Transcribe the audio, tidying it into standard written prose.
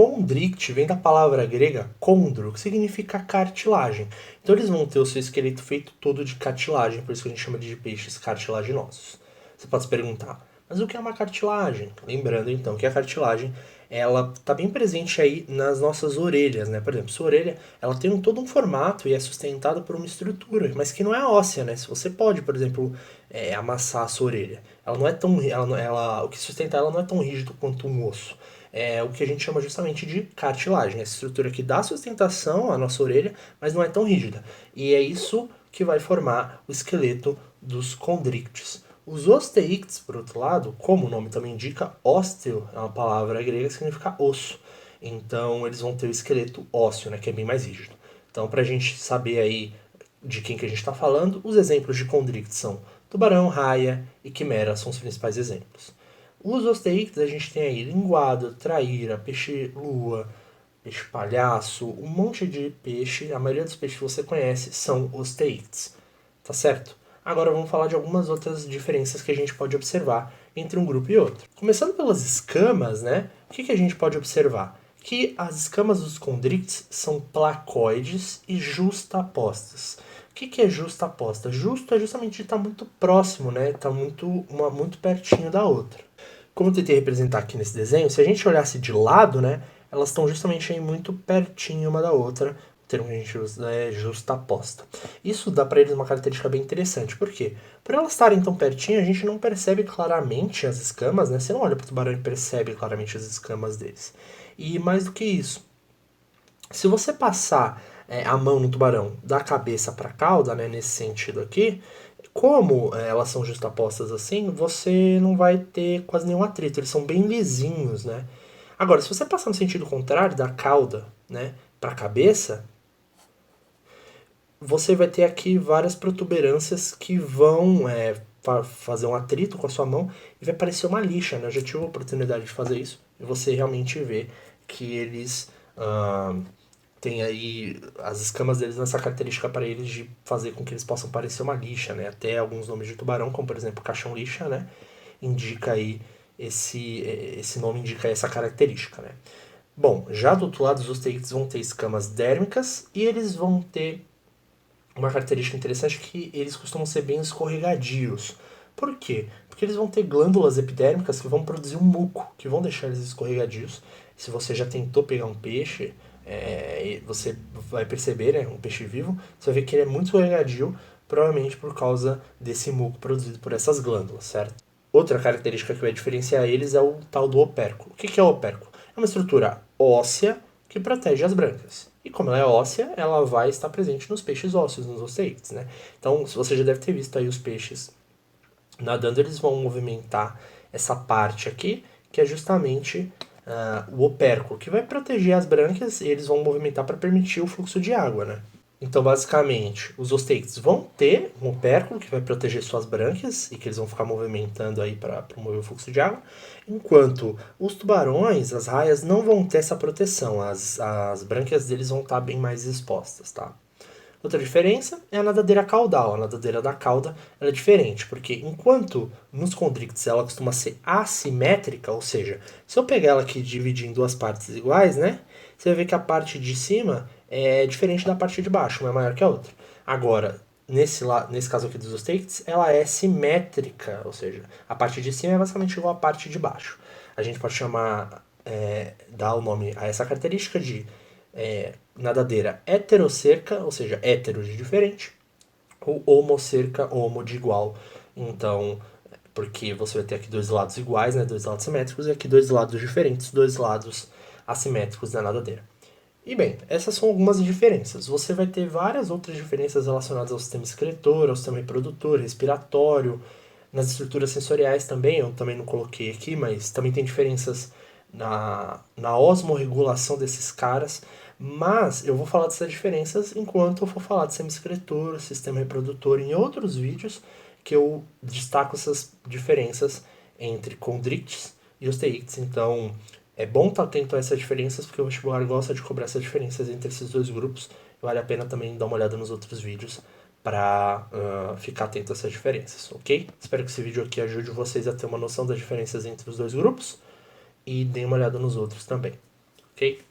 Condrict vem da palavra grega condro, que significa cartilagem. Então eles vão ter o seu esqueleto feito todo de cartilagem, por isso que a gente chama de peixes cartilaginosos. Você pode se perguntar, mas o que é uma cartilagem? Lembrando então que a cartilagem ela está bem presente aí nas nossas orelhas, né? Por exemplo, sua orelha ela tem todo um formato e é sustentada por uma estrutura, mas que não é óssea, né? Se você pode, por exemplo, amassar a sua orelha, ela não é tão, o que sustenta ela não é tão rígido quanto um osso. É o que a gente chama justamente de cartilagem, essa estrutura que dá sustentação à nossa orelha, mas não é tão rígida. E é isso que vai formar o esqueleto dos condrictes. Os osteíctes, por outro lado, como o nome também indica, ósteo é uma palavra grega que significa osso. Então eles vão ter o esqueleto ósseo, né, que é bem mais rígido. Então, para a gente saber aí de quem que a gente está falando, os exemplos de condrictes são tubarão, raia e quimera, são os principais exemplos. Os osteíctes a gente tem aí linguado, traíra, peixe-lua, peixe-palhaço, um monte de peixe. A maioria dos peixes que você conhece são osteíctes, tá certo? Agora vamos falar de algumas outras diferenças que a gente pode observar entre um grupo e outro. Começando pelas escamas, né? O que a gente pode observar? Que as escamas dos condrictes são placoides e justapostas. O que é justaposta? Justo é justamente estar muito próximo, né? Tá muito pertinho da outra. Como eu tentei representar aqui nesse desenho, se a gente olhasse de lado, né, elas estão justamente aí muito pertinho uma da outra. O termo que a gente usa é justaposta. Isso dá para eles uma característica bem interessante. Por quê? Por elas estarem tão pertinho, a gente não percebe claramente as escamas, né? Você não olha para o tubarão e percebe claramente as escamas deles. E mais do que isso, se você passar a mão no tubarão da cabeça para a cauda, né, nesse sentido aqui, como elas são justapostas assim, você não vai ter quase nenhum atrito, eles são bem lisinhos, né? Agora, se você passar no sentido contrário, da cauda, né, para a cabeça, você vai ter aqui várias protuberâncias que vão fazer um atrito com a sua mão e vai parecer uma lixa, né? Eu já tive a oportunidade de fazer isso e você realmente vê que eles têm aí as escamas deles nessa característica para eles de fazer com que eles possam parecer uma lixa, né? Até alguns nomes de tubarão, como por exemplo caixão lixa, né? Indica aí esse nome indica essa característica, né? Bom, já do outro lado, os osteíctes vão ter escamas dérmicas e eles vão ter uma característica interessante que eles costumam ser bem escorregadios. Por quê? Porque eles vão ter glândulas epidérmicas que vão produzir um muco, que vão deixar eles escorregadios. Se você já tentou pegar um peixe, você vai perceber, né, um peixe vivo, você vai ver que ele é muito escorregadio, provavelmente por causa desse muco produzido por essas glândulas, certo? Outra característica que vai diferenciar eles é o tal do opérculo. O que é o opérculo? É uma estrutura óssea que protege as brancas. E como ela é óssea, ela vai estar presente nos peixes ósseos, nos osteíctes, né? Então, você já deve ter visto aí os peixes nadando, eles vão movimentar essa parte aqui, que é justamente o opérculo, que vai proteger as brânquias e eles vão movimentar para permitir o fluxo de água, né? Então, basicamente, os osteíctes vão ter um opérculo que vai proteger suas brânquias e que eles vão ficar movimentando aí para promover o fluxo de água, enquanto os tubarões, as raias, não vão ter essa proteção. As brânquias deles vão estar bem mais expostas, tá? Outra diferença é a nadadeira caudal. A nadadeira da cauda ela é diferente, porque enquanto nos condrictes ela costuma ser assimétrica, ou seja, se eu pegar ela aqui e dividir em duas partes iguais, né, você vai ver que a parte de cima é diferente da parte de baixo, uma é maior que a outra. Agora, nesse caso aqui dos osteíctes, ela é simétrica, ou seja, a parte de cima é basicamente igual à parte de baixo. A gente pode chamar, dar o nome a essa característica de nadadeira heterocerca, ou seja, hétero de diferente, ou homocerca, homo de igual. Então, porque você vai ter aqui dois lados iguais, né, dois lados simétricos, e aqui dois lados diferentes, dois lados assimétricos da nadadeira. E bem, essas são algumas diferenças. Você vai ter várias outras diferenças relacionadas ao sistema excretor, ao sistema reprodutor, respiratório, nas estruturas sensoriais também, eu também não coloquei aqui, mas também tem diferenças na osmorregulação desses caras, mas eu vou falar dessas diferenças enquanto eu for falar de sistema excretor, sistema reprodutor em outros vídeos que eu destaco essas diferenças entre condrictes e osteíctes. Então, é bom estar atento a essas diferenças, porque o vestibular gosta de cobrar essas diferenças entre esses dois grupos. Vale a pena também dar uma olhada nos outros vídeos para ficar atento a essas diferenças, ok? Espero que esse vídeo aqui ajude vocês a ter uma noção das diferenças entre os dois grupos e deem uma olhada nos outros também, ok? ok?